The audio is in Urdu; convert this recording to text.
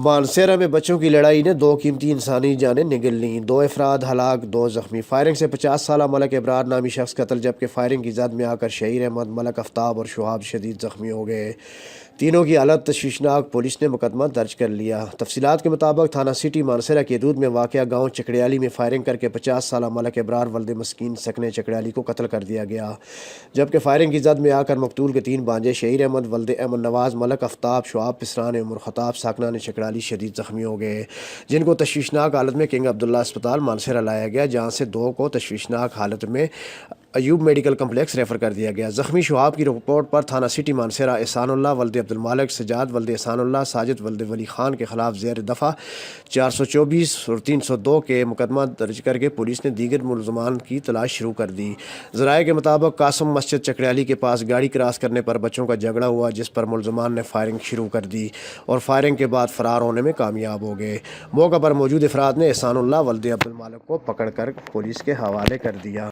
مانسہرہ میں بچوں کی لڑائی نے 2 قیمتی انسانی جانیں نگل لیں، 2 افراد ہلاک، 2 زخمی۔ فائرنگ سے 50 سالہ ملک ابرار نامی شخص قتل، جبکہ فائرنگ کی زد میں آ کر شہیر احمد، ملک آفتاب اور شہاب شدید زخمی ہو گئے۔ تینوں کی حالت تشویشناک، پولیس نے مقدمہ درج کر لیا۔ تفصیلات کے مطابق تھانہ سٹی مانسہرہ کی حدود میں واقع گاؤں چکڑیالی میں فائرنگ کر کے 50 سالہ ملک ابرار ولد مسکین سکن چکڑیالی کو قتل کر دیا گیا، جبکہ فائرنگ کی زد میں آ کر مقتول کے 3 بھانجے شہیر احمد، ولد احمد نواز، ملک آفتاب، شعاب پسران، عمر خطاب ساکنان چکڑیالی شدید زخمی ہو گئے، جن کو تشویشناک حالت میں کنگ عبداللہ اسپتال مانسہرہ لایا گیا، جہاں سے 2 کو تشویشناک حالت میں ایوب میڈیکل کمپلیکس ریفر کر دیا گیا۔ زخمی شعاب کی رپورٹ پر تھانہ سٹی مانسہرہ احسان اللہ ولد عبدالمالک، سجاد ولد احسان اللہ، ساجد ولد ولی خان کے خلاف زیر دفعہ 424 اور 302 کے مقدمہ درج کر کے پولیس نے دیگر ملزمان کی تلاش شروع کر دی۔ ذرائع کے مطابق قاسم مسجد چکڑیالی کے پاس گاڑی کراس کرنے پر بچوں کا جھگڑا ہوا، جس پر ملزمان نے فائرنگ شروع کر دی اور فائرنگ کے بعد فرار ہونے میں کامیاب ہو گئے۔ موقع پر موجود افراد نے احسان اللہ ولد عبدالمالک کو پکڑ کر پولیس کے حوالے کر دیا۔